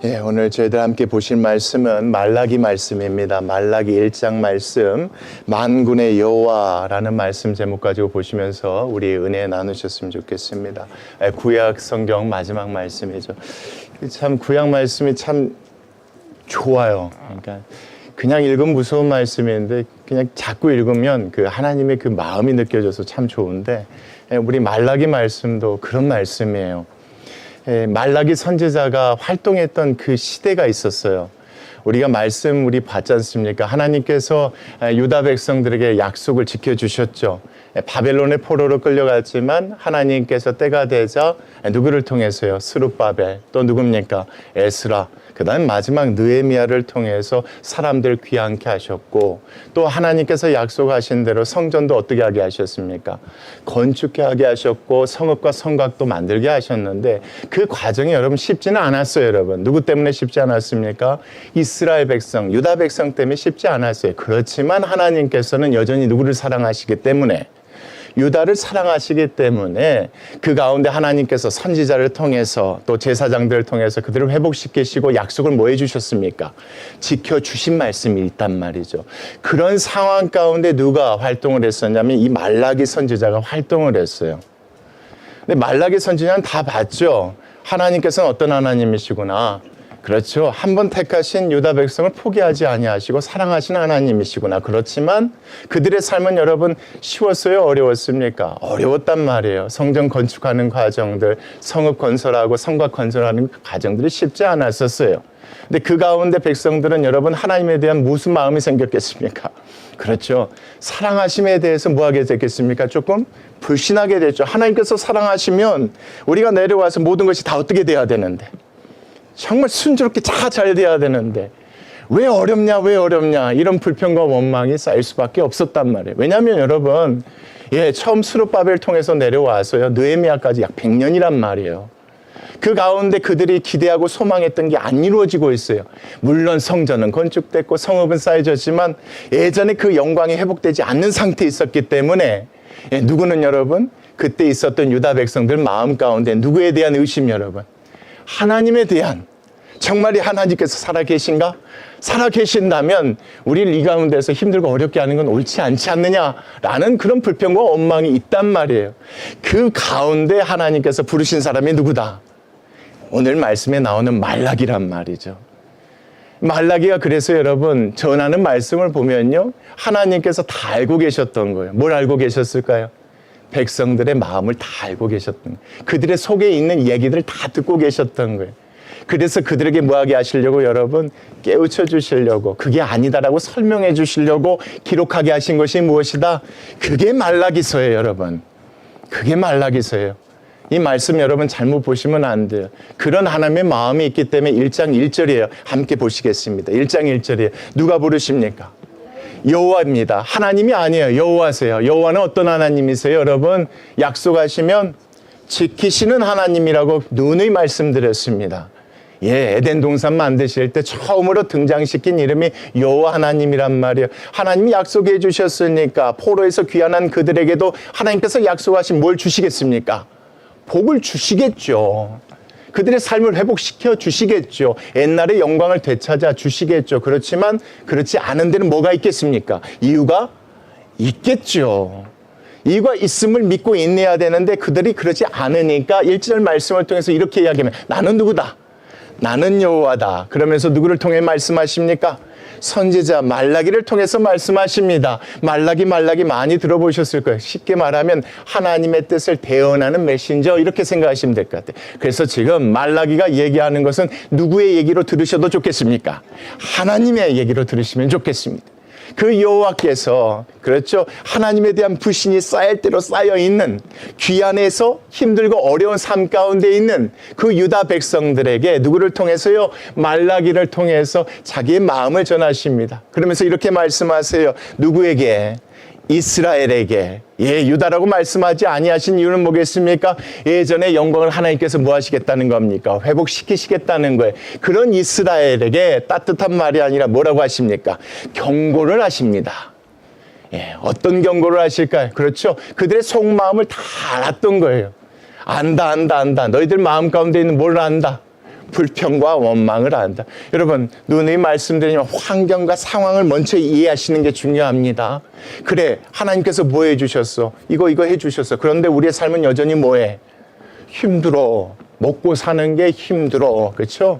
예, 오늘 저희들 함께 보실 말씀은 말라기 말씀입니다. 말라기 1장 말씀, 만군의 여호와라는 말씀 제목 가지고 보시면서 우리 은혜 나누셨으면 좋겠습니다. 구약 성경 마지막 말씀이죠. 참 구약 말씀이 참 좋아요. 그러니까 그냥 읽으면 무서운 말씀인데 그냥 자꾸 읽으면 그 하나님의 그 마음이 느껴져서 참 좋은데, 우리 말라기 말씀도 그런 말씀이에요. 말라기 선지자가 활동했던 그 시대가 있었어요. 우리가 말씀 우리 봤지 않습니까? 하나님께서 유다 백성들에게 약속을 지켜주셨죠. 바벨론의 포로로 끌려갔지만 하나님께서 때가 되자 누구를 통해서요? 스룹바벨, 또 누굽니까? 에스라, 그 다음 마지막 느헤미야를 통해서 사람들 귀환케 하셨고, 또 하나님께서 약속하신 대로 성전도 어떻게 하게 하셨습니까? 건축케 하게 하셨고 성읍과 성곽도 만들게 하셨는데, 그 과정이 여러분 쉽지는 않았어요. 여러분 누구 때문에 쉽지 않았습니까? 이스라엘 백성, 유다 백성 때문에 쉽지 않았어요. 그렇지만 하나님께서는 여전히 누구를 사랑하시기 때문에, 유다를 사랑하시기 때문에 그 가운데 하나님께서 선지자를 통해서 또 제사장들을 통해서 그들을 회복시키시고 약속을 뭐 해주셨습니까? 지켜주신 말씀이 있단 말이죠. 그런 상황 가운데 누가 활동을 했었냐면 이 말라기 선지자가 활동을 했어요. 근데 말라기 선지자는 다 봤죠. 하나님께서는 어떤 하나님이시구나. 그렇죠. 한번 택하신 유다 백성을 포기하지 아니하시고 사랑하시는 하나님이시구나. 그렇지만 그들의 삶은 여러분 쉬웠어요? 어려웠습니까? 어려웠단 말이에요. 성전 건축하는 과정들, 성읍 건설하고 성곽 건설하는 과정들이 쉽지 않았었어요. 근데 그 가운데 백성들은 여러분 하나님에 대한 무슨 마음이 생겼겠습니까? 그렇죠. 사랑하심에 대해서 뭐 하게 됐겠습니까? 조금 불신하게 됐죠. 하나님께서 사랑하시면 우리가 내려와서 모든 것이 다 어떻게 돼야 되는데, 정말 순조롭게 다 잘 돼야 되는데 왜 어렵냐 이런 불평과 원망이 쌓일 수밖에 없었단 말이에요. 왜냐하면 여러분, 처음 스룹바벨 통해서 내려와서요 느헤미야까지 약 100년이란 말이에요. 그 가운데 그들이 기대하고 소망했던 게 안 이루어지고 있어요. 물론 성전은 건축됐고 성읍은 쌓여졌지만 예전에 그 영광이 회복되지 않는 상태에 있었기 때문에, 누구는 여러분 그때 있었던 유다 백성들 마음 가운데 누구에 대한 의심, 여러분? 하나님에 대한, 정말 하나님께서 살아계신가? 살아계신다면 우리를 이 가운데서 힘들고 어렵게 하는 건 옳지 않지 않느냐라는 그런 불평과 원망이 있단 말이에요. 그 가운데 하나님께서 부르신 사람이 누구다? 오늘 말씀에 나오는 말라기란 말이죠. 말라기가 그래서 여러분 전하는 말씀을 보면요, 하나님께서 다 알고 계셨던 거예요. 뭘 알고 계셨을까요? 백성들의 마음을 다 알고 계셨던 거예요. 그들의 속에 있는 얘기들을 다 듣고 계셨던 거예요. 그래서 그들에게 뭐하게 하시려고 여러분 깨우쳐 주시려고, 그게 아니다라고 설명해 주시려고 기록하게 하신 것이 무엇이다? 그게 말라기서예요. 여러분, 그게 말라기서예요. 이 말씀 여러분 잘못 보시면 안 돼요. 그런 하나님의 마음이 있기 때문에 1장 1절이에요. 함께 보시겠습니다. 1장 1절이에요. 누가 부르십니까? 여호와입니다. 하나님이 아니에요. 여호와세요. 여호와는 어떤 하나님이세요? 여러분 약속하시면 지키시는 하나님이라고 누누이 말씀드렸습니다. 에덴 동산 만드실 때 처음으로 등장시킨 이름이 여호와 하나님이란 말이에요. 하나님이 약속해 주셨으니까 포로에서 귀환한 그들에게도 하나님께서 약속하신 뭘 주시겠습니까? 복을 주시겠죠. 그들의 삶을 회복시켜 주시겠죠. 옛날의 영광을 되찾아 주시겠죠. 그렇지만 그렇지 않은 데는 뭐가 있겠습니까? 이유가 있겠죠. 이유가 있음을 믿고 인내해야 되는데 그들이 그러지 않으니까 1절 말씀을 통해서 이렇게 이야기하면, 나는 누구다? 나는 여호와다. 그러면서 누구를 통해 말씀하십니까? 선지자 말라기를 통해서 말씀하십니다. 말라기 많이 들어보셨을 거예요. 쉽게 말하면 하나님의 뜻을 대언하는 메신저, 이렇게 생각하시면 될 것 같아요. 그래서 지금 말라기가 얘기하는 것은 누구의 얘기로 들으셔도 좋겠습니까? 하나님의 얘기로 들으시면 좋겠습니다. 그 여호와께서, 그렇죠, 하나님에 대한 불신이 쌓일 대로 쌓여있는, 귀환에서 힘들고 어려운 삶 가운데 있는 그 유다 백성들에게 누구를 통해서요? 말라기를 통해서 자기의 마음을 전하십니다. 그러면서 이렇게 말씀하세요. 누구에게? 이스라엘에게. 유다라고 말씀하지 아니하신 이유는 뭐겠습니까? 예전의 영광을 하나님께서 뭐 하시겠다는 겁니까? 회복시키시겠다는 거예요. 그런 이스라엘에게 따뜻한 말이 아니라 뭐라고 하십니까? 경고를 하십니다. 어떤 경고를 하실까요? 그렇죠. 그들의 속마음을 다 알았던 거예요. 안다. 너희들 마음 가운데 있는 뭘 안다? 불평과 원망을 한다. 여러분, 누누이 말씀드리지만 환경과 상황을 먼저 이해하시는 게 중요합니다. 그래, 하나님께서 뭐 해주셨어? 이거 해주셨어. 그런데 우리의 삶은 여전히 뭐해? 힘들어. 먹고 사는 게 힘들어. 그렇죠?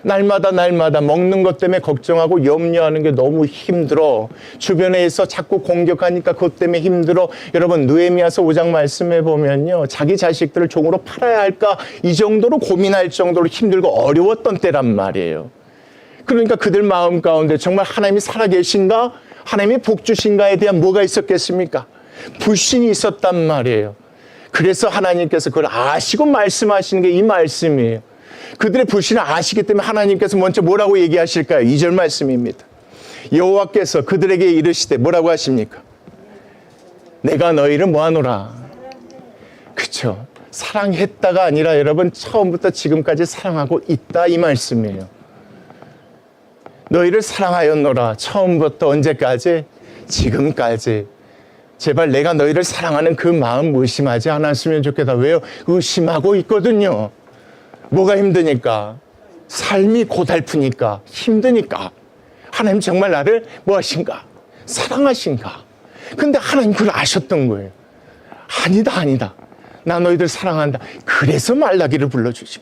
날마다 먹는 것 때문에 걱정하고 염려하는 게 너무 힘들어. 주변에 있어 자꾸 공격하니까 그것 때문에 힘들어. 여러분, 느헤미야서 5장 말씀해 보면요, 자기 자식들을 종으로 팔아야 할까 이 정도로 고민할 정도로 힘들고 어려웠던 때란 말이에요. 그러니까 그들 마음 가운데 정말 하나님이 살아계신가, 하나님이 복 주신가에 대한 뭐가 있었겠습니까? 불신이 있었단 말이에요. 그래서 하나님께서 그걸 아시고 말씀하시는 게 이 말씀이에요. 그들의 불신을 아시기 때문에 하나님께서 먼저 뭐라고 얘기하실까요? 2절 말씀입니다. 여호와께서 그들에게 이르시되 뭐라고 하십니까? 내가 너희를 뭐하노라? 그렇죠. 사랑했다가 아니라 여러분, 처음부터 지금까지 사랑하고 있다, 이 말씀이에요. 너희를 사랑하였노라. 처음부터 언제까지? 지금까지. 제발 내가 너희를 사랑하는 그 마음 의심하지 않았으면 좋겠다. 왜요? 의심하고 있거든요. 뭐가 힘드니까? 삶이 고달프니까, 힘드니까. 하나님 정말 나를 뭐 하신가? 사랑하신가? 근데 하나님 그걸 아셨던 거예요. 아니다. 나 너희들 사랑한다. 그래서 말라기를 불러주시.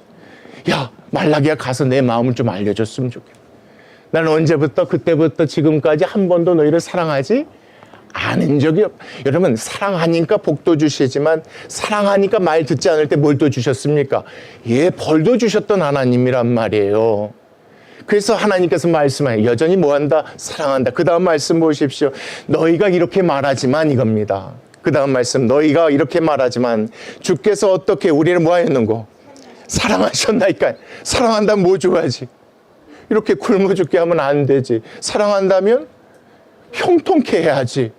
야, 말라기야, 가서 내 마음을 좀 알려줬으면 좋겠다. 나는 언제부터, 그때부터 지금까지 한 번도 너희를 사랑하지 않은 적이 여러분, 사랑하니까 복도 주시지만 사랑하니까 말 듣지 않을 때 뭘 또 주셨습니까? 예, 벌도 주셨던 하나님이란 말이에요. 그래서 하나님께서 말씀하여 여전히 뭐한다? 사랑한다. 그 다음 말씀 보십시오. 너희가 이렇게 말하지만 이겁니다. 그 다음 말씀, 너희가 이렇게 말하지만 주께서 어떻게 우리를 뭐하였는고? 사랑하셨나이까. 사랑한다면 뭐 줘야지? 이렇게 굶어 죽게 하면 안 되지. 사랑한다면 형통케 해야지.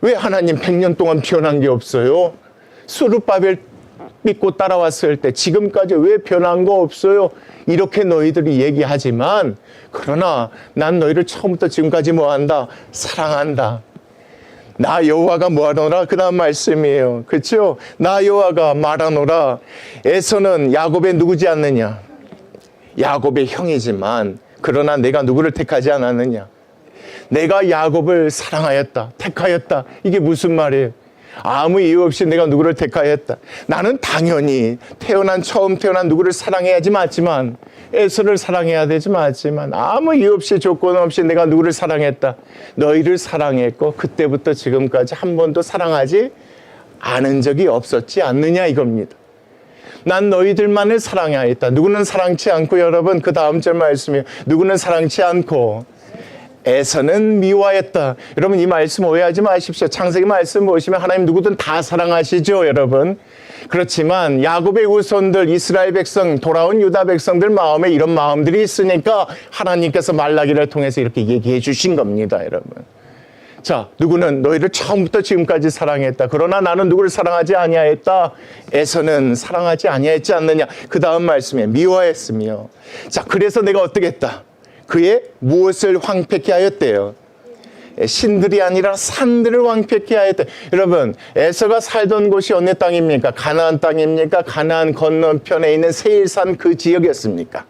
왜 하나님 100년 동안 변한 게 없어요? 수르바벨 믿고 따라왔을 때 지금까지 왜 변한 거 없어요? 이렇게 너희들이 얘기하지만, 그러나 난 너희를 처음부터 지금까지 뭐한다? 사랑한다. 나 여호와가 뭐하노라? 그 다음 말씀이에요. 그렇죠? 나 여호와가 말하노라. 에서는 야곱의 누구지 않느냐? 야곱의 형이지만 그러나 내가 누구를 택하지 않았느냐? 내가 야곱을 사랑하였다, 택하였다. 이게 무슨 말이에요? 아무 이유 없이 내가 누구를 택하였다. 나는 당연히 처음 태어난 누구를 사랑해야지 맞지만, 에서를 사랑해야 되지 맞지만, 아무 이유 없이 조건 없이 내가 누구를 사랑했다. 너희를 사랑했고 그때부터 지금까지 한 번도 사랑하지 않은 적이 없었지 않느냐 이겁니다. 난 너희들만을 사랑하였다. 누구는 사랑치 않고, 여러분 그 다음 절 말씀이에요. 누구는 사랑치 않고 에서는 미워하였다. 여러분 이 말씀 오해하지 마십시오. 창세기 말씀 보시면 하나님 누구든 다 사랑하시죠, 여러분. 그렇지만 야곱의 후손들, 이스라엘 백성, 돌아온 유다 백성들 마음에 이런 마음들이 있으니까 하나님께서 말라기를 통해서 이렇게 얘기해 주신 겁니다, 여러분. 자, 누구는 너희를 처음부터 지금까지 사랑했다. 그러나 나는 누구를 사랑하지 아니하였다. 에서는 사랑하지 아니하였지 않느냐. 그 다음 말씀에 미워했으며. 자, 그래서 내가 어떻게 했다? 그의 무엇을 황폐케 하였대요? 신들이 아니라 산들을 황폐케 하였대. 여러분, 에서가 살던 곳이 어느 땅입니까? 가나안 땅입니까? 가나안 건너편에 있는 세일산 그 지역이었습니까?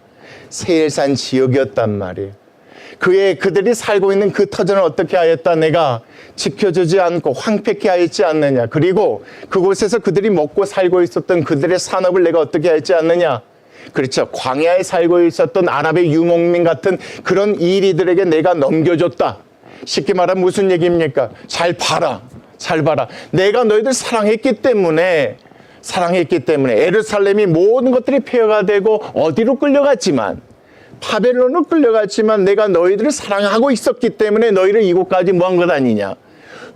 세일산 지역이었단 말이에요. 그들이 살고 있는 그 터전을 어떻게 하였다? 내가 지켜주지 않고 황폐케 하였지 않느냐. 그리고 그곳에서 그들이 먹고 살고 있었던 그들의 산업을 내가 어떻게 하였지 않느냐. 그렇죠. 광야에 살고 있었던 아랍의 유목민 같은 그런 이리들에게 내가 넘겨줬다. 쉽게 말하면 무슨 얘기입니까? 잘 봐라. 내가 너희들 사랑했기 때문에 예루살렘이 모든 것들이 폐허가 되고 어디로 끌려갔지만, 바벨론으로 끌려갔지만 내가 너희들을 사랑하고 있었기 때문에 너희를 이곳까지 뭐 한 것 아니냐?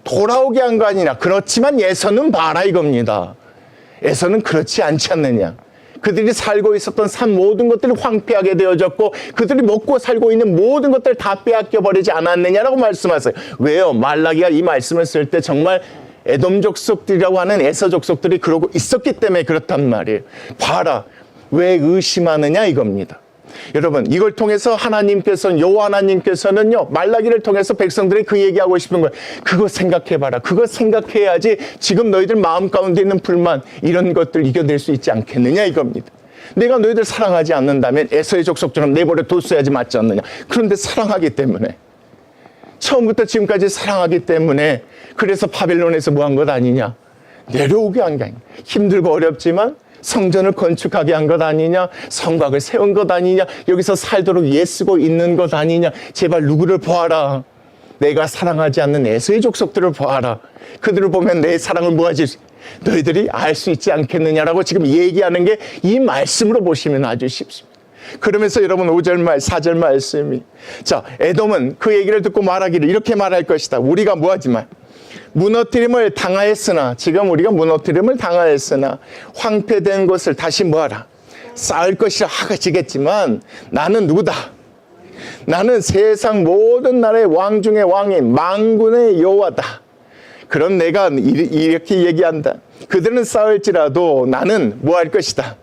돌아오게 한 거 아니냐? 그렇지만 에서는 봐라 이겁니다. 에서는 그렇지 않지 않느냐? 그들이 살고 있었던 산 모든 것들이 황폐하게 되어졌고 그들이 먹고 살고 있는 모든 것들을 다 빼앗겨 버리지 않았느냐라고 말씀하세요. 왜요? 말라기가 이 말씀을 쓸 때 정말 에돔 족속들이라고 하는 에서 족속들이 그러고 있었기 때문에 그렇단 말이에요. 봐라. 왜 의심하느냐 이겁니다. 여러분, 이걸 통해서 여호와 하나님께서는요, 말라기를 통해서 백성들이 그 얘기하고 싶은 거예요. 그거 생각해봐라. 그거 생각해야지 지금 너희들 마음 가운데 있는 불만, 이런 것들 이겨낼 수 있지 않겠느냐 이겁니다. 내가 너희들 사랑하지 않는다면 에서의 족속처럼 내버려 뒀어야지 맞지 않느냐. 그런데 사랑하기 때문에, 처음부터 지금까지 사랑하기 때문에, 그래서 바벨론에서 뭐 한 것 아니냐. 내려오게 한 게 아니냐. 힘들고 어렵지만 성전을 건축하게 한 것 아니냐. 성곽을 세운 것 아니냐. 여기서 살도록 애쓰고 있는 것 아니냐. 제발 누구를 보아라. 내가 사랑하지 않는 에서의 족속들을 보아라. 그들을 보면 내 사랑을 뭐하지, 너희들이 알 수 있지 않겠느냐라고 지금 얘기하는 게 이 말씀으로 보시면 아주 쉽습니다. 그러면서 여러분 5절 4절 말씀이, 자, 에돔은 그 얘기를 듣고 말하기를 이렇게 말할 것이다. 우리가 뭐하지만 무너뜨림을 당하였으나, 지금 우리가 무너뜨림을 당하였으나 황폐된 것을 다시 뭐하라, 쌓을 것이라 하시겠지만 나는 누구다? 나는 세상 모든 나라의 왕 중의 왕인 만군의 여호와다. 그럼 내가 이렇게 얘기한다. 그들은 쌓을지라도 나는 뭐 할 것이다?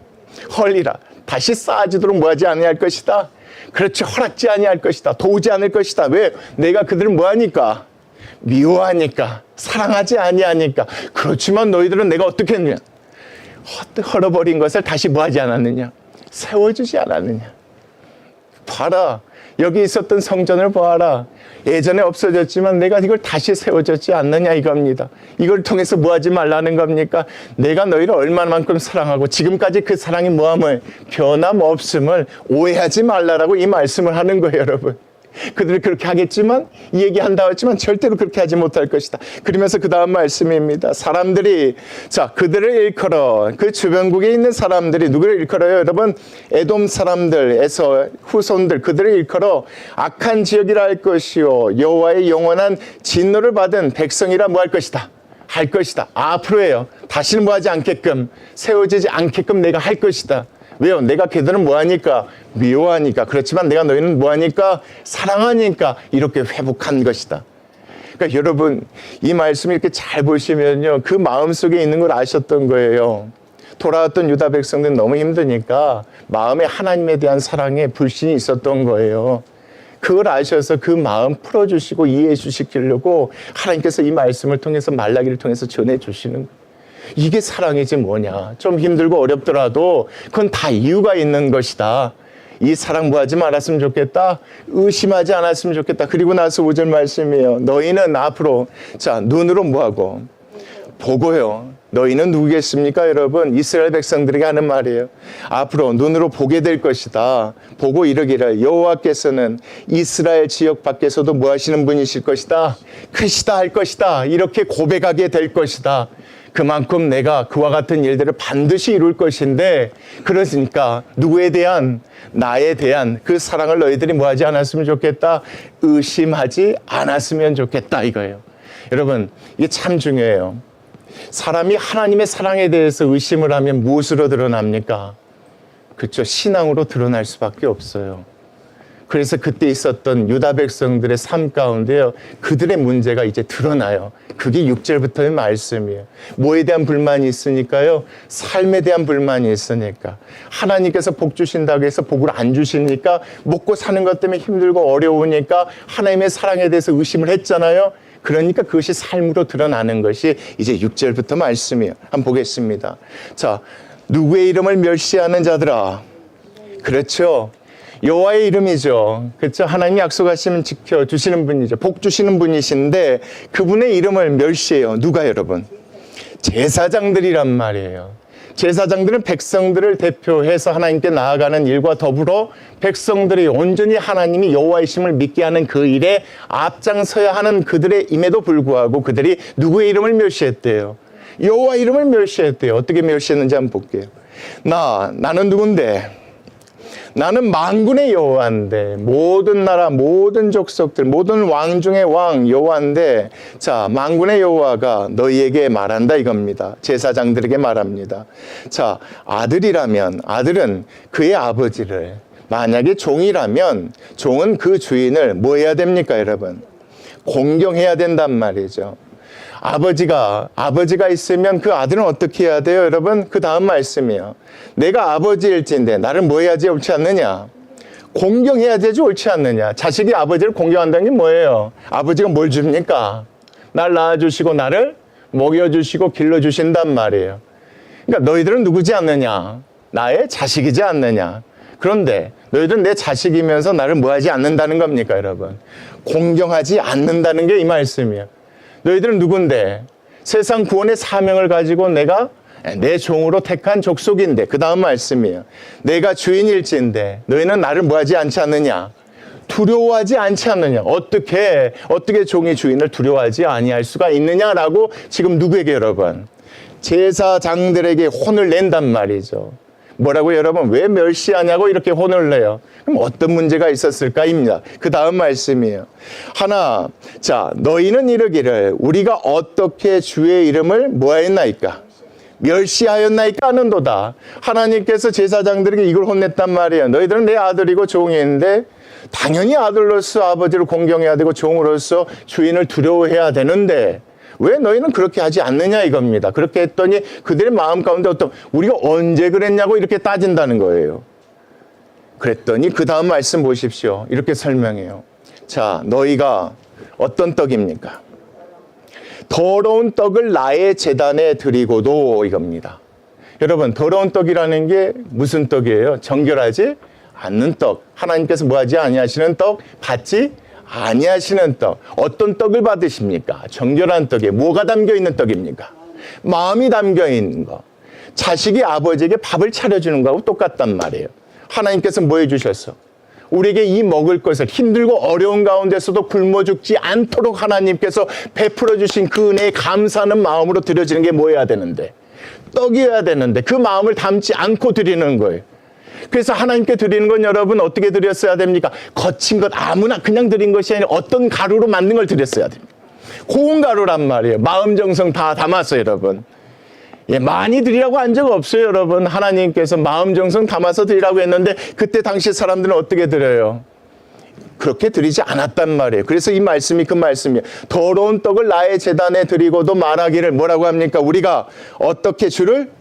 헐리라. 다시 쌓아지도록 뭐하지 아니할 것이다. 그렇지, 허락지 아니할 것이다. 도우지 않을 것이다. 왜? 내가 그들을 뭐하니까? 미워하니까, 사랑하지 아니하니까. 그렇지만 너희들은 내가 어떻게 했느냐? 헐어버린 것을 다시 뭐하지 않았느냐? 세워주지 않았느냐? 봐라. 여기 있었던 성전을 보아라. 예전에 없어졌지만 내가 이걸 다시 세워줬지 않느냐 이겁니다. 이걸 통해서 뭐하지 말라는 겁니까? 내가 너희를 얼마만큼 사랑하고 지금까지 그 사랑이 뭐함을, 변함없음을 오해하지 말라라고 이 말씀을 하는 거예요, 여러분. 그들이 그렇게 하겠지만, 얘기한다고 했지만 절대로 그렇게 하지 못할 것이다. 그러면서 그 다음 말씀입니다. 사람들이, 자, 그들을 일컬어, 그 주변국에 있는 사람들이 누구를 일컬어요? 여러분, 에돔 사람들에서 후손들, 그들을 일컬어 악한 지역이라 할 것이요 여호와의 영원한 진노를 받은 백성이라 뭐 할 것이다. 할 것이다. 앞으로예요. 다시는 뭐 하지 않게끔, 세워지지 않게끔 내가 할 것이다. 왜요? 내가 그들은 뭐하니까? 미워하니까. 그렇지만 내가 너희는 뭐하니까? 사랑하니까 이렇게 회복한 것이다. 그러니까 여러분, 이 말씀을 이렇게 잘 보시면요, 그 마음속에 있는 걸 아셨던 거예요. 돌아왔던 유다 백성들은 너무 힘드니까 마음에 하나님에 대한 사랑에 불신이 있었던 거예요. 그걸 아셔서 그 마음 풀어주시고 이해해 주시려고 하나님께서 이 말씀을 통해서, 말라기를 통해서 전해주시는 거예요. 이게 사랑이지 뭐냐. 좀 힘들고 어렵더라도 그건 다 이유가 있는 것이다. 이 사랑 뭐하지 말았으면 좋겠다. 의심하지 않았으면 좋겠다. 그리고 나서 5절 말씀이에요. 너희는 앞으로, 자, 눈으로 뭐하고? 보고요. 너희는 누구겠습니까, 여러분? 이스라엘 백성들에게 하는 말이에요. 앞으로 눈으로 보게 될 것이다. 보고 이르기를 여호와께서는 이스라엘 지역 밖에서도 뭐 하시는 분이실 것이다. 크시다 할 것이다. 이렇게 고백하게 될 것이다. 그만큼 내가 그와 같은 일들을 반드시 이룰 것인데, 그러니까 누구에 대한, 나에 대한 그 사랑을 너희들이 뭐하지 않았으면 좋겠다. 의심하지 않았으면 좋겠다 이거예요. 여러분, 이게 참 중요해요. 사람이 하나님의 사랑에 대해서 의심을 하면 무엇으로 드러납니까? 그렇죠. 신앙으로 드러날 수밖에 없어요. 그래서 그때 있었던 유다 백성들의 삶 가운데요, 그들의 문제가 이제 드러나요. 그게 6절부터의 말씀이에요. 뭐에 대한 불만이 있으니까요? 삶에 대한 불만이 있으니까. 하나님께서 복 주신다고 해서 복을 안 주시니까, 먹고 사는 것 때문에 힘들고 어려우니까 하나님의 사랑에 대해서 의심을 했잖아요. 그러니까 그것이 삶으로 드러나는 것이 이제 6절부터 말씀이에요. 한번 보겠습니다. 자, 누구의 이름을 멸시하는 자들아. 그렇죠. 여호와의 이름이죠. 그렇죠. 하나님이 약속하시면 지켜주시는 분이죠. 복 주시는 분이신데 그분의 이름을 멸시해요. 누가 여러분? 제사장들이란 말이에요. 제사장들은 백성들을 대표해서 하나님께 나아가는 일과 더불어 백성들이 온전히 하나님이 여호와이심을 믿게 하는 그 일에 앞장서야 하는 그들의 임에도 불구하고 그들이 누구의 이름을 멸시했대요? 여호와 이름을 멸시했대요. 어떻게 멸시했는지 한번 볼게요. 나는 누군데? 나는 만군의 여호와인데, 모든 나라, 모든 족속들, 모든 왕 중의 왕 여호와인데, 자, 만군의 여호와가 너희에게 말한다 이겁니다. 제사장들에게 말합니다. 자, 아들이라면, 아들은 그의 아버지를, 만약에 종이라면 종은 그 주인을 뭐 해야 됩니까, 여러분? 공경해야 된단 말이죠. 아버지가 있으면 그 아들은 어떻게 해야 돼요, 여러분? 그 다음 말씀이에요. 내가 아버지일진데 나를 뭐 해야지 옳지 않느냐? 공경해야 되지 옳지 않느냐? 자식이 아버지를 공경한다는 게 뭐예요? 아버지가 뭘 줍니까? 날 낳아주시고 나를 먹여주시고 길러주신단 말이에요. 그러니까 너희들은 누구지 않느냐? 나의 자식이지 않느냐. 그런데 너희들은 내 자식이면서 나를 뭐하지 않는다는 겁니까, 여러분? 공경하지 않는다는 게 이 말씀이에요. 너희들은 누군데? 세상 구원의 사명을 가지고 내가 내 종으로 택한 족속인데, 그 다음 말씀이에요. 내가 주인일진데 너희는 나를 뭐하지 않지 않느냐? 두려워하지 않지 않느냐? 어떻게 종이 주인을 두려워하지 아니할 수가 있느냐라고 지금 누구에게, 여러분? 제사장들에게 혼을 낸단 말이죠. 뭐라고, 여러분? 왜 멸시하냐고 이렇게 혼을 내요? 그럼 어떤 문제가 있었을까입니다. 그 다음 말씀이에요. 자, 너희는 이르기를 우리가 어떻게 주의 이름을 뭐하였나이까? 멸시하였나이까 하는도다. 하나님께서 제사장들에게 이걸 혼냈단 말이에요. 너희들은 내 아들이고 종인데 당연히 아들로서 아버지를 공경해야 되고 종으로서 주인을 두려워해야 되는데 왜 너희는 그렇게 하지 않느냐 이겁니다. 그렇게 했더니 그들의 마음 가운데 우리가 언제 그랬냐고 이렇게 따진다는 거예요. 그랬더니 그 다음 말씀 보십시오. 이렇게 설명해요. 자, 너희가 어떤 떡입니까? 더러운 떡을 나의 제단에 드리고도 이겁니다. 여러분, 더러운 떡이라는 게 무슨 떡이에요? 정결하지 않는 떡. 하나님께서 뭐하지 아니하시는 떡, 받지 아니하시는 떡. 어떤 떡을 받으십니까? 정결한 떡에 뭐가 담겨 있는 떡입니까? 마음이 담겨 있는 거. 자식이 아버지에게 밥을 차려주는 거하고 똑같단 말이에요. 하나님께서 뭐 해주셨어? 우리에게 이 먹을 것을 힘들고 어려운 가운데서도 굶어 죽지 않도록 하나님께서 베풀어 주신 그 은혜에 감사하는 마음으로 드려지는 게 뭐여야 되는데? 떡이어야 되는데 그 마음을 담지 않고 드리는 거예요. 그래서 하나님께 드리는 건 여러분 어떻게 드렸어야 됩니까? 거친 것 아무나 그냥 드린 것이 아니라 어떤 가루로 만든 걸 드렸어야 됩니다. 고운 가루란 말이에요. 마음 정성 다 담았어요, 여러분. 예, 많이 드리라고 한 적 없어요, 여러분. 하나님께서 마음 정성 담아서 드리라고 했는데 그때 당시 사람들은 어떻게 드려요? 그렇게 드리지 않았단 말이에요. 그래서 이 말씀이 그 말씀이에요. 더러운 떡을 나의 제단에 드리고도 말하기를 뭐라고 합니까? 우리가 어떻게 주를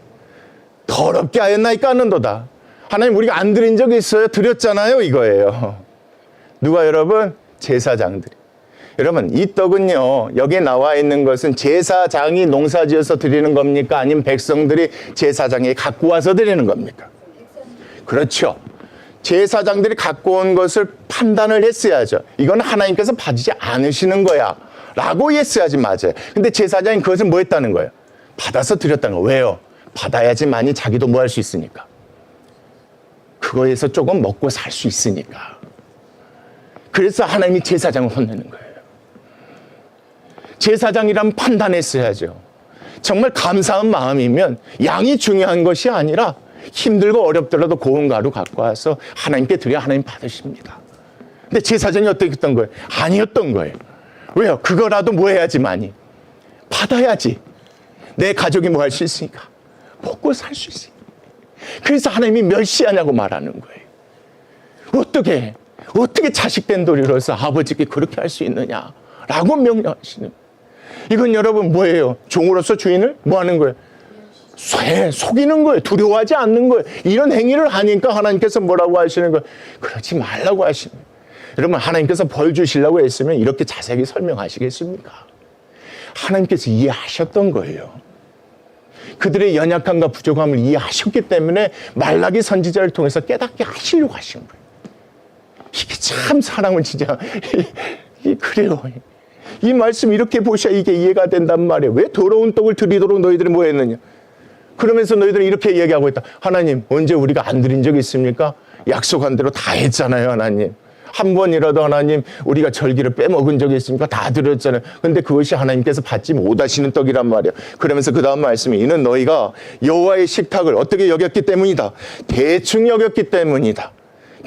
더럽게 하였나이까 하는도다. 하나님, 우리가 안 드린 적이 있어요? 드렸잖아요, 이거예요. 누가, 여러분? 제사장들이. 여러분, 이 떡은요, 여기에 나와 있는 것은 제사장이 농사지어서 드리는 겁니까? 아니면 백성들이 제사장에게 갖고 와서 드리는 겁니까? 그렇죠. 제사장들이 갖고 온 것을 판단을 했어야죠. 이건 하나님께서 받지 않으시는 거야 라고 했어야지 맞아요. 근데 제사장이 그것을 뭐 했다는 거예요? 받아서 드렸다는 거예요. 왜요? 받아야지만이 자기도 뭐 할 수 있으니까. 그거에서 조금 먹고 살 수 있으니까. 그래서 하나님이 제사장을 혼내는 거예요. 제사장이라면 판단했어야죠. 정말 감사한 마음이면 양이 중요한 것이 아니라 힘들고 어렵더라도 고운 가루 갖고 와서 하나님께 드려야 하나님 받으십니다. 근데 제사장이 어떻겠던 거예요? 아니었던 거예요. 왜요? 그거라도 뭐 해야지만이. 받아야지. 내 가족이 뭐 할 수 있으니까. 먹고 살 수 있으니까. 그래서 하나님이 멸시하냐고 말하는 거예요. 어떻게 자식된 도리로서 아버지께 그렇게 할 수 있느냐라고 명령하시는 거예요. 이건 여러분 뭐예요? 종으로서 주인을 뭐 하는 거예요? 속이는 거예요. 두려워하지 않는 거예요. 이런 행위를 하니까 하나님께서 뭐라고 하시는 거예요? 그러지 말라고 하시는 거예요. 여러분, 하나님께서 벌 주시려고 했으면 이렇게 자세히 설명하시겠습니까? 하나님께서 이해하셨던 거예요. 그들의 연약함과 부족함을 이해하셨기 때문에 말라기 선지자를 통해서 깨닫게 하시려고 하신 거예요. 이게 참 사랑을 진짜 그래요. 이 말씀 이렇게 보셔야 이게 이해가 된단 말이에요. 왜 더러운 떡을 드리도록 너희들이 뭐 했느냐? 그러면서 너희들은 이렇게 얘기하고 있다. 하나님, 언제 우리가 안 드린 적이 있습니까? 약속한 대로 다 했잖아요, 하나님. 한 번이라도 하나님, 우리가 절기를 빼먹은 적이 있습니까? 다 드렸잖아요. 근데 그것이 하나님께서 받지 못하시는 떡이란 말이에요. 그러면서 그 다음 말씀이 이는 너희가 여호와의 식탁을 어떻게 여겼기 때문이다. 대충 여겼기 때문이다.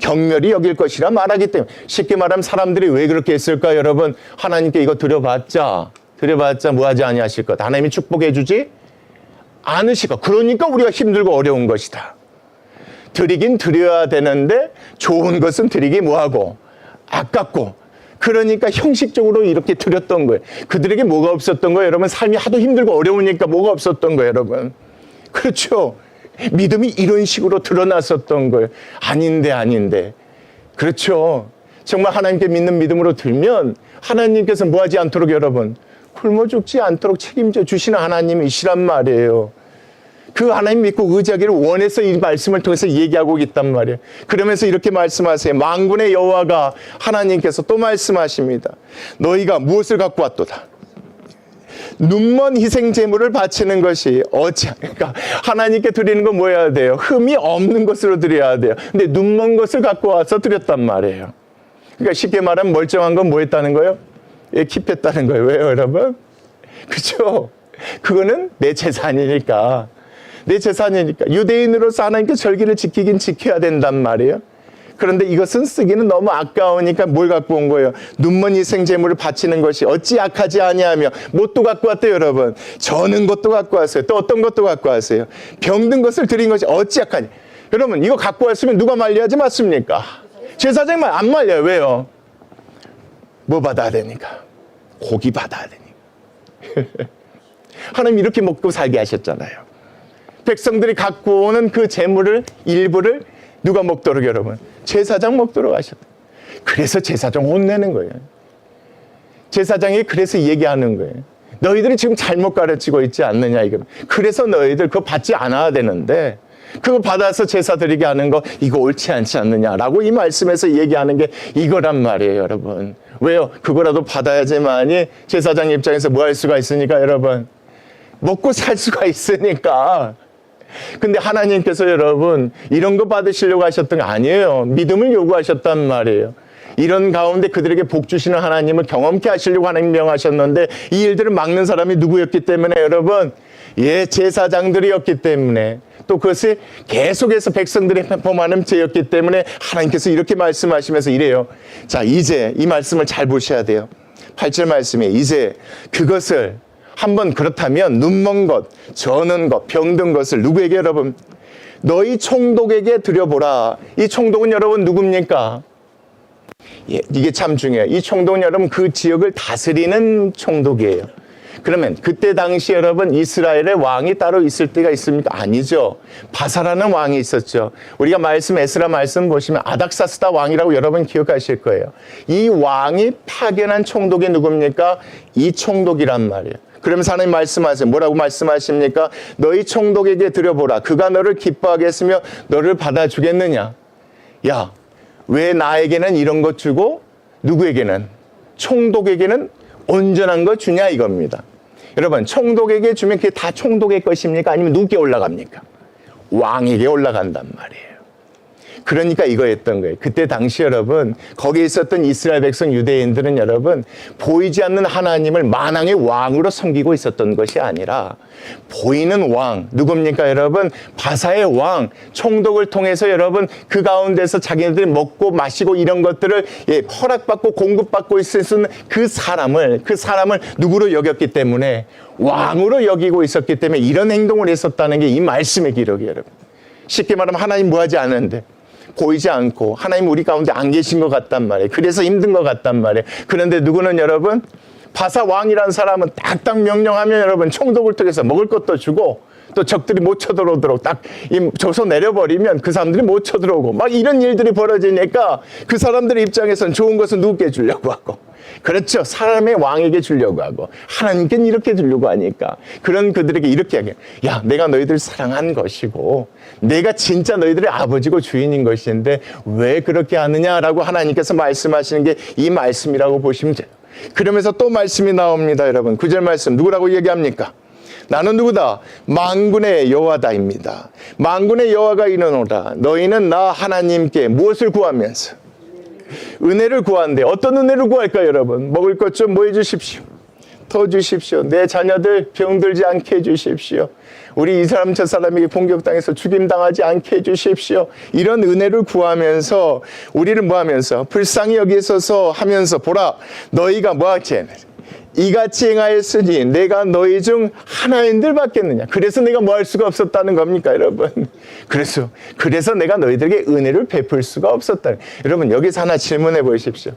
경멸이 여길 것이라 말하기 때문에. 쉽게 말하면 사람들이 왜 그렇게 했을까, 여러분? 하나님께 이거 드려봤자 뭐하지 아니하실 것. 하나님이 축복해 주지 않으실 것. 그러니까 우리가 힘들고 어려운 것이다. 드리긴 드려야 되는데 좋은 것은 드리기 뭐하고 아깝고, 그러니까 형식적으로 이렇게 드렸던 거예요. 그들에게 뭐가 없었던 거예요, 여러분? 삶이 하도 힘들고 어려우니까 뭐가 없었던 거예요, 여러분? 그렇죠. 믿음이 이런 식으로 드러났었던 거예요. 아닌데. 그렇죠. 정말 하나님께 믿는 믿음으로 들면 하나님께서 뭐 하지 않도록, 여러분, 굶어 죽지 않도록 책임져 주시는 하나님이시란 말이에요. 그 하나님 믿고 의지하기를 원해서 이 말씀을 통해서 얘기하고 있단 말이에요. 그러면서 이렇게 말씀하세요. 만군의 여호와가 하나님께서 또 말씀하십니다. 너희가 무엇을 갖고 왔도다. 눈먼 희생 제물을 바치는 것이 그러니까 하나님께 드리는 건 뭐 해야 돼요? 흠이 없는 것으로 드려야 돼요. 근데 눈먼 것을 갖고 와서 드렸단 말이에요. 그러니까 쉽게 말하면 멀쩡한 건 뭐 했다는 거예요? 예, 킵했다는 거예요. 왜요, 여러분? 그죠? 그거는 내 재산이니까. 내 재산이니까. 유대인으로서 하나님께 절기를 지키긴 지켜야 된단 말이에요. 그런데 이것은 쓰기는 너무 아까우니까 뭘 갖고 온 거예요? 눈먼 희생 제물을 바치는 것이 어찌 악하지 아니하며 뭣도 갖고 왔대요, 여러분. 저는 것도 갖고 왔어요. 또 어떤 것도 갖고 왔어요. 병든 것을 드린 것이 어찌 악하니. 여러분, 이거 갖고 왔으면 누가 말려야지 맞습니까? 제사장만 안 말려요. 왜요? 뭐 받아야 되니까? 고기 받아야 되니까. 하나님 이렇게 먹고 살게 하셨잖아요. 백성들이 갖고 오는 그 제물을 일부를 누가 먹도록 여러분? 제사장 먹도록 하셨다. 그래서 제사장 혼내는 거예요. 제사장이 그래서 얘기하는 거예요. 너희들이 지금 잘못 가르치고 있지 않느냐 이거. 그래서 너희들 그거 받지 않아야 되는데 그거 받아서 제사 드리게 하는 거 이거 옳지 않지 않느냐라고 이 말씀에서 얘기하는 게 이거란 말이에요, 여러분. 왜요? 그거라도 받아야지만이 제사장 입장에서 뭐 할 수가 있으니까 여러분. 먹고 살 수가 있으니까. 근데 하나님께서 여러분 이런 거 받으시려고 하셨던 거 아니에요. 믿음을 요구하셨단 말이에요. 이런 가운데 그들에게 복 주시는 하나님을 경험케 하시려고 하나님 명하셨는데 이 일들을 막는 사람이 누구였기 때문에 여러분? 예, 제사장들이었기 때문에 또 그것이 계속해서 백성들이 범하는 죄였기 때문에 하나님께서 이렇게 말씀하시면서 이래요. 자, 이제 이 말씀을 잘 보셔야 돼요. 8절 말씀에 이제 그것을 한번 그렇다면 눈먼 것, 저는 것, 병든 것을 누구에게 여러분? 너희 총독에게 드려보라. 이 총독은 여러분 누굽니까? 예, 이게 참 중요해요. 이 총독은 여러분 그 지역을 다스리는 총독이에요. 그러면 그때 당시 여러분 이스라엘의 왕이 따로 있을 때가 있습니까? 아니죠. 바사라는 왕이 있었죠. 우리가 에스라 말씀 보시면 아닥사스다 왕이라고 여러분 기억하실 거예요. 이 왕이 파견한 총독이 누굽니까? 이 총독이란 말이에요. 그러면서 하나님 말씀하세요. 뭐라고 말씀하십니까? 너희 총독에게 드려보라. 그가 너를 기뻐하게 했으며 너를 받아주겠느냐? 야, 왜 나에게는 이런 것 주고 누구에게는? 총독에게는 온전한 거 주냐 이겁니다. 여러분, 총독에게 주면 그게 다 총독의 것입니까? 아니면 누구께 올라갑니까? 왕에게 올라간단 말이에요. 그러니까 이거였던 거예요. 그때 당시 여러분 거기에 있었던 이스라엘 백성 유대인들은 여러분 보이지 않는 하나님을 만왕의 왕으로 섬기고 있었던 것이 아니라 보이는 왕 누굽니까 여러분? 바사의 왕 총독을 통해서 여러분 그 가운데서 자기네들이 먹고 마시고 이런 것들을 허락받고 공급받고 있었는 그 사람을 누구로 여겼기 때문에 왕으로 여기고 있었기 때문에 이런 행동을 했었다는 게 이 말씀의 기록이에요. 여러분 쉽게 말하면 하나님 뭐하지 않은데 보이지 않고 하나님 우리 가운데 안 계신 것 같단 말이에요. 그래서 힘든 것 같단 말이에요. 그런데 누구는 여러분 바사 왕이라는 사람은 딱딱 명령하면 여러분 총독을 통해서 먹을 것도 주고 또 적들이 못 쳐들어오도록 딱 줘서 내려버리면 그 사람들이 못 쳐들어오고 막 이런 일들이 벌어지니까 그 사람들의 입장에서는 좋은 것은 누구께 주려고 하고 그렇죠. 사람의 왕에게 주려고 하고 하나님께는 이렇게 주려고 하니까 그런 그들에게 이렇게 하게 야 내가 너희들 사랑한 것이고 내가 진짜 너희들의 아버지고 주인인 것인데 왜 그렇게 하느냐라고 하나님께서 말씀하시는 게 이 말씀이라고 보시면 돼요. 그러면서 또 말씀이 나옵니다. 여러분 9절 말씀 누구라고 얘기합니까? 나는 누구다? 만군의 여호와다입니다. 만군의 여호와가 이르노라 너희는 나 하나님께 무엇을 구하면서 은혜를 구한대. 어떤 은혜를 구할까요, 여러분? 먹을 것 좀 뭐 해주십시오. 더 주십시오. 내 자녀들 병들지 않게 해주십시오. 우리 이 사람 저 사람에게 공격당해서 죽임당하지 않게 해주십시오. 이런 은혜를 구하면서 우리를 뭐 하면서 불쌍히 여기소서 하면서 보라 너희가 뭐하지? 이같이 행하였으니 내가 너희 중 하나인들 받겠느냐. 그래서 내가 뭐 할 수가 없었다는 겁니까 여러분? 그래서 내가 너희들에게 은혜를 베풀 수가 없었다. 여러분 여기서 하나 질문해 보십시오.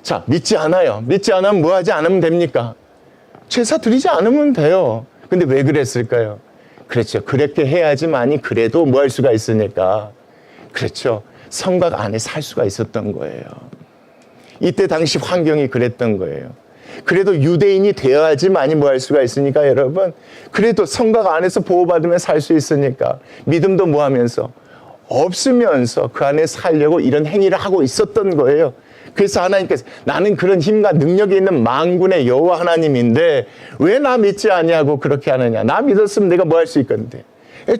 자 믿지 않아요. 믿지 않으면 뭐 하지 않으면 됩니까? 제사 드리지 않으면 돼요. 근데 왜 그랬을까요? 그렇죠. 그렇게 해야지만이 그래도 뭐 할 수가 있으니까. 그렇죠. 성곽 안에 살 수가 있었던 거예요. 이때 당시 환경이 그랬던 거예요. 그래도 유대인이 되어야지만이 뭐 할 수가 있으니까 여러분. 그래도 성곽 안에서 보호받으며 살 수 있으니까 믿음도 뭐 하면서 없으면서 그 안에 살려고 이런 행위를 하고 있었던 거예요. 그래서 하나님께서 나는 그런 힘과 능력이 있는 만군의 여호와 하나님인데 왜 나 믿지 아니하고 그렇게 하느냐. 나 믿었으면 내가 뭐 할 수 있건데.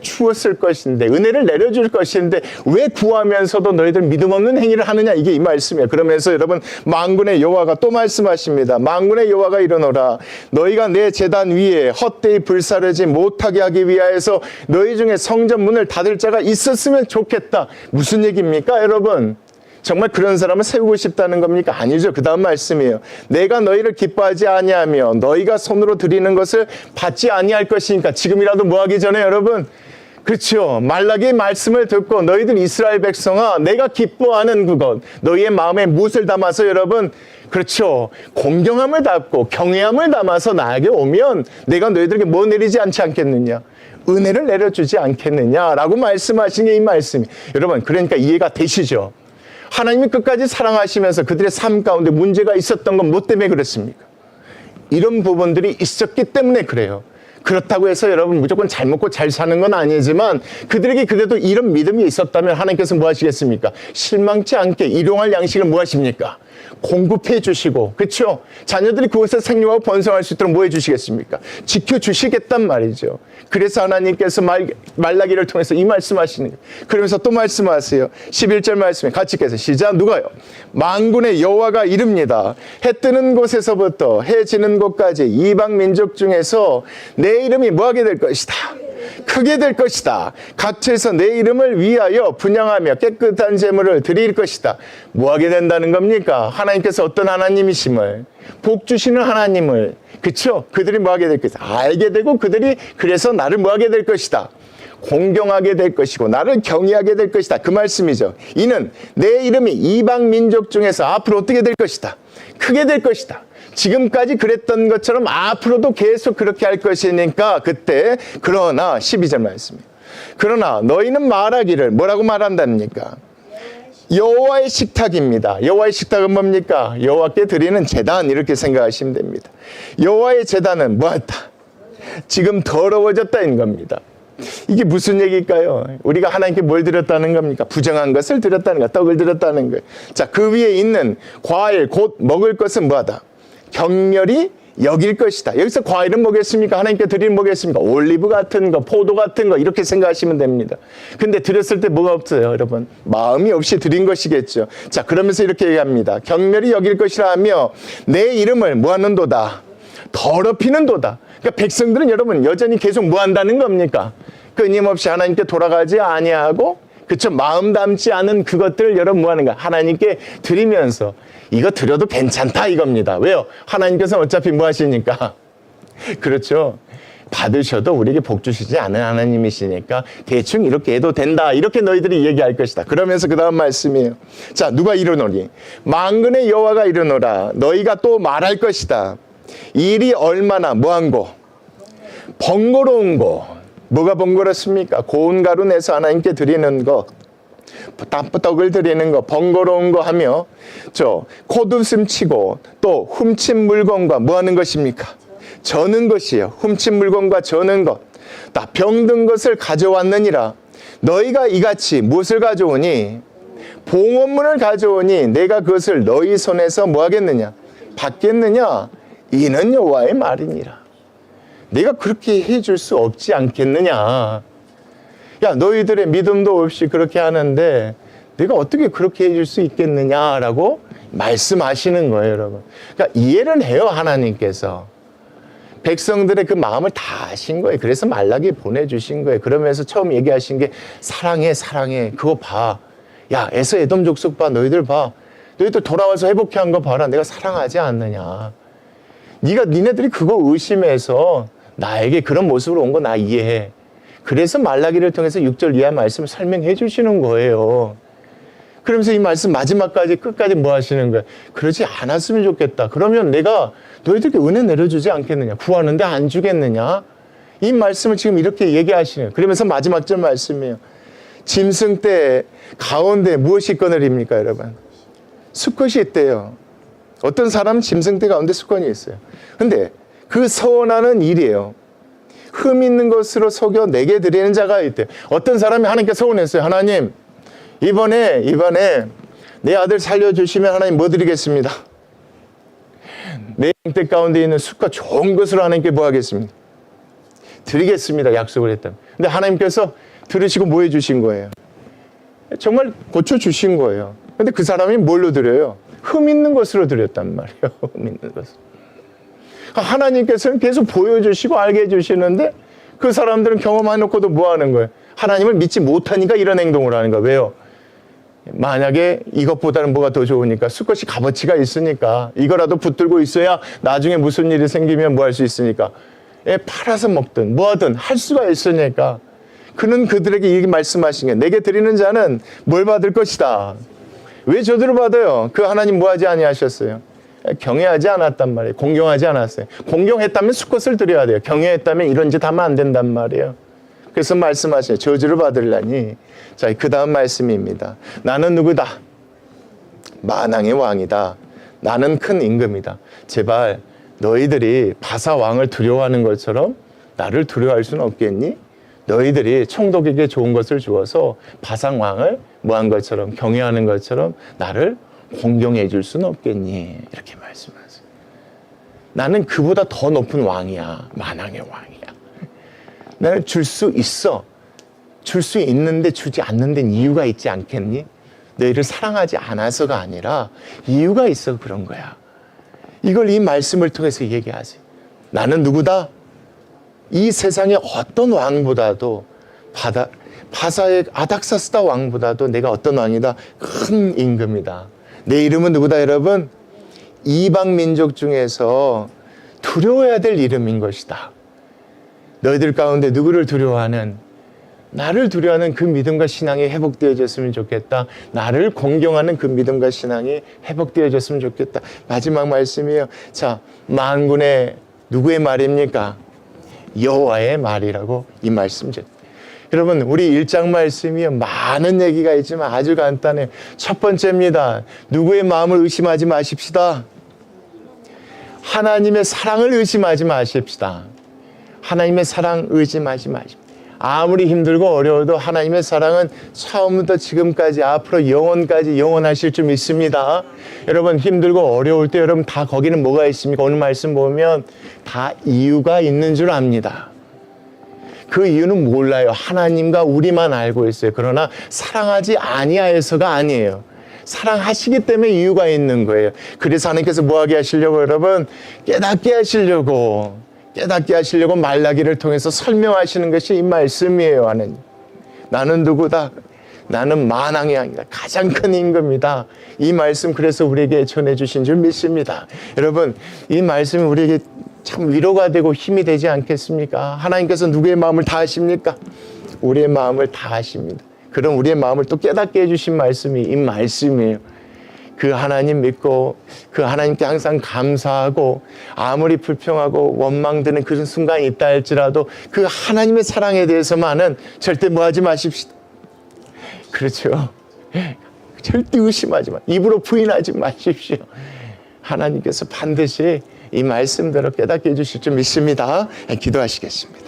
주었을 것인데 은혜를 내려줄 것인데 왜 구하면서도 너희들 믿음 없는 행위를 하느냐. 이게 이 말씀이에요. 그러면서 여러분 만군의 여호와가 또 말씀하십니다. 만군의 여호와가 이르노라 너희가 내 제단 위에 헛되이 불사르지 못하게 하기 위하여서 너희 중에 성전 문을 닫을 자가 있었으면 좋겠다. 무슨 얘기입니까 여러분? 정말 그런 사람을 세우고 싶다는 겁니까? 아니죠. 그 다음 말씀이에요. 내가 너희를 기뻐하지 아니하며 너희가 손으로 드리는 것을 받지 아니할 것이니까. 지금이라도 뭐 하기 전에 여러분, 그렇죠. 말라기의 말씀을 듣고 너희들 이스라엘 백성아 내가 기뻐하는 그것 너희의 마음에 무엇을 담아서 여러분, 그렇죠. 공경함을 담고 경외함을 담아서 나에게 오면 내가 너희들에게 뭐 내리지 않지 않겠느냐. 은혜를 내려주지 않겠느냐라고 말씀하신 게 이 말씀이에요. 여러분 그러니까 이해가 되시죠? 하나님이 끝까지 사랑하시면서 그들의 삶 가운데 문제가 있었던 건 뭐 때문에 그렇습니까? 이런 부분들이 있었기 때문에 그래요. 그렇다고 해서 여러분 무조건 잘 먹고 잘 사는 건 아니지만 그들에게 그래도 이런 믿음이 있었다면 하나님께서 뭐 하시겠습니까? 실망치 않게 일용할 양식을 뭐 하십니까? 공급해 주시고, 그렇죠? 자녀들이 그곳에 생육하고 번성할 수 있도록 뭐 해주시겠습니까? 지켜주시겠단 말이죠. 그래서 하나님께서 말라기를 통해서 이 말씀하시는 거예요. 그러면서 또 말씀하세요. 11절 말씀에 같이 읽겠어요. 시작. 누가요? 만군의 여호와가 이릅니다. 해 뜨는 곳에서부터 해 지는 곳까지 이방 민족 중에서 내 이름이 뭐하게 될 것이다. 크게 될 것이다. 각처에서 내 이름을 위하여 분향하며 깨끗한 제물을 드릴 것이다. 뭐하게 된다는 겁니까? 하나님께서 어떤 하나님이심을, 복 주시는 하나님을, 그쵸? 그들이 뭐하게 될 것이다. 알게 되고 그들이 그래서 나를 뭐하게 될 것이다. 공경하게 될 것이고 나를 경외하게 될 것이다. 그 말씀이죠. 이는 내 이름이 이방 민족 중에서 앞으로 어떻게 될 것이다. 크게 될 것이다. 지금까지 그랬던 것처럼 앞으로도 계속 그렇게 할 것이니까 그때 그러나 12절 말씀이에요. 그러나 너희는 말하기를 뭐라고 말한답니까? 여호와의 식탁입니다. 여호와의 식탁은 뭡니까? 여호와께 드리는 제단 이렇게 생각하시면 됩니다. 여호와의 제단은 뭐였다? 지금 더러워졌다는 겁니다. 이게 무슨 얘기일까요? 우리가 하나님께 뭘 드렸다는 겁니까? 부정한 것을 드렸다는 거, 떡을 드렸다는 거예요. 자, 그 위에 있는 과일 곧 먹을 것은 뭐하다? 격렬히 여길 것이다. 여기서 과일은 뭐겠습니까? 하나님께 드리는 뭐겠습니까? 올리브 같은 거, 포도 같은 거 이렇게 생각하시면 됩니다. 근데 드렸을 때 뭐가 없어요, 여러분? 마음이 없이 드린 것이겠죠. 자, 그러면서 이렇게 얘기합니다. 격렬히 여길 것이라 하며 내 이름을 뭐하는도다? 더럽히는도다. 그러니까 백성들은 여러분 여전히 계속 뭐한다는 겁니까? 끊임없이 하나님께 돌아가지 아니하고, 그쵸? 마음 담지 않은 그것들을 여러분 뭐하는가? 하나님께 드리면서 이거 드려도 괜찮다 이겁니다. 왜요? 하나님께서는 어차피 뭐 하시니까? 그렇죠. 받으셔도 우리에게 복 주시지 않은 하나님이시니까 대충 이렇게 해도 된다. 이렇게 너희들이 얘기할 것이다. 그러면서 그 다음 말씀이에요. 자, 누가 이르노니? 만군의 여호와가 이르노라. 너희가 또 말할 것이다. 일이 얼마나 뭐한고? 번거로운 거. 뭐가 번거롭습니까? 고운 가루 내서 하나님께 드리는 거, 떡을 드리는 거, 번거로운 거 하며 콧웃음 치고 또 훔친 물건과 뭐 하는 것입니까? 저는 것이에요. 훔친 물건과 저는 것. 다 병든 것을 가져왔느니라. 너희가 이같이 무엇을 가져오니? 봉헌물을 가져오니 내가 그것을 너희 손에서 뭐 하겠느냐? 받겠느냐? 이는 여호와의 말이니라. 내가 그렇게 해줄 수 없지 않겠느냐. 야, 너희들의 믿음도 없이 그렇게 하는데 내가 어떻게 그렇게 해줄 수 있겠느냐라고 말씀하시는 거예요, 여러분. 그러니까 이해를 해요, 하나님께서. 백성들의 그 마음을 다 아신 거예요. 그래서 말라기 보내주신 거예요. 그러면서 처음 얘기하신 게 사랑해, 사랑해. 그거 봐. 야, 에서 에돔 족속 봐. 너희들 봐. 너희들 돌아와서 회복해 한 거 봐라. 내가 사랑하지 않느냐. 니네들이 그거 의심해서 나에게 그런 모습으로 온 거 나 이해해. 그래서 말라기를 통해서 6절 이하 말씀을 설명해 주시는 거예요. 그러면서 이 말씀 마지막까지 끝까지 뭐 하시는 거예요? 그러지 않았으면 좋겠다. 그러면 내가 너희들께 은혜 내려주지 않겠느냐? 구하는데 안 주겠느냐? 이 말씀을 지금 이렇게 얘기하시는 거예요. 그러면서 마지막 절 말씀이에요. 짐승 때 가운데 무엇이 있거늘입니까, 여러분? 수컷이 있대요. 어떤 사람은 짐승들 가운데 습관이 있어요. 근데 그 서원하는 일이에요. 흠 있는 것으로 속여 내게 드리는 자가 있대요. 어떤 사람이 하나님께 서원했어요. 하나님, 이번에 내 아들 살려주시면 하나님 뭐 드리겠습니다. 내 영택 가운데 있는 숫과 좋은 것으로 하나님께 뭐 하겠습니다. 드리겠습니다. 약속을 했다. 근데 하나님께서 들으시고 뭐 해주신 거예요. 정말 고쳐주신 거예요. 근데 그 사람이 뭘로 드려요? 흠 있는 것으로 드렸단 말이에요. 흠 있는 것으로. 하나님께서는 계속 보여주시고 알게 해주시는데 그 사람들은 경험해놓고도 뭐 하는 거예요? 하나님을 믿지 못하니까 이런 행동을 하는 거예요. 왜요? 만약에 이것보다는 뭐가 더 좋으니까 수컷이 값어치가 있으니까 이거라도 붙들고 있어야 나중에 무슨 일이 생기면 뭐 할 수 있으니까 팔아서 먹든 뭐하든 할 수가 있으니까 그는 그들에게 이 말씀하신 게 내게 드리는 자는 뭘 받을 것이다. 왜 저주를 받아요? 그 하나님 뭐 하지 아니하셨어요? 경외하지 않았단 말이에요. 공경하지 않았어요. 공경했다면 수컷을 드려야 돼요. 경외했다면 이런 짓 하면 안 된단 말이에요. 그래서 말씀하셔요. 저주를 받으려니. 자, 그 다음 말씀입니다. 나는 누구다? 만왕의 왕이다. 나는 큰 임금이다. 제발 너희들이 바사 왕을 두려워하는 것처럼 나를 두려워할 수는 없겠니? 너희들이 총독에게 좋은 것을 주어서 바상 왕을 뭐한 것처럼 경외하는 것처럼 나를 공경해 줄 수는 없겠니? 이렇게 말씀하세요. 나는 그보다 더 높은 왕이야. 만왕의 왕이야. 나는 줄 수 있어. 줄 수 있는데 주지 않는 데는 이유가 있지 않겠니? 너희를 사랑하지 않아서가 아니라 이유가 있어 그런 거야. 이걸 이 말씀을 통해서 얘기하세요. 나는 누구다? 이 세상의 어떤 왕보다도 바사의 아닥사스다 왕보다도 내가 어떤 왕이다? 큰 임금이다. 내 이름은 누구다 여러분? 이방 민족 중에서 두려워해야 될 이름인 것이다. 너희들 가운데 누구를 두려워하는? 나를 두려워하는 그 믿음과 신앙이 회복되어졌으면 좋겠다. 나를 공경하는 그 믿음과 신앙이 회복되어졌으면 좋겠다. 마지막 말씀이에요. 자, 만군의 누구의 말입니까? 여호와의 말이라고 이 말씀이죠. 여러분, 우리 1장 말씀이요. 많은 얘기가 있지만 아주 간단해요. 첫 번째입니다. 누구의 마음을 의심하지 마십시다. 하나님의 사랑을 의심하지 마십시다. 하나님의 사랑 의심하지 마십시다. 아무리 힘들고 어려워도 하나님의 사랑은 처음부터 지금까지 앞으로 영원까지 영원하실 줄 믿습니다. 여러분 힘들고 어려울 때 여러분 다 거기는 뭐가 있습니까? 오늘 말씀 보면 다 이유가 있는 줄 압니다. 그 이유는 몰라요. 하나님과 우리만 알고 있어요. 그러나 사랑하지 아니하여서가 아니에요. 사랑하시기 때문에 이유가 있는 거예요. 그래서 하나님께서 뭐하게 하시려고 여러분? 깨닫게 하시려고 말라기를 통해서 설명하시는 것이 이 말씀이에요. 하나님. 나는 누구다? 나는 만왕의 왕이다. 가장 큰 임금이다. 이 말씀 그래서 우리에게 전해주신 줄 믿습니다. 여러분 이 말씀이 우리에게 참 위로가 되고 힘이 되지 않겠습니까? 하나님께서 누구의 마음을 다 아십니까? 우리의 마음을 다 아십니다. 그럼 우리의 마음을 또 깨닫게 해주신 말씀이 이 말씀이에요. 그 하나님 믿고 그 하나님께 항상 감사하고 아무리 불평하고 원망되는 그런 순간이 있다 할지라도 그 하나님의 사랑에 대해서만은 절대 뭐하지 마십시오. 그렇죠. 절대 의심하지 마. 입으로 부인하지 마십시오. 하나님께서 반드시 이 말씀대로 깨닫게 해주실 줄 믿습니다. 기도하시겠습니다.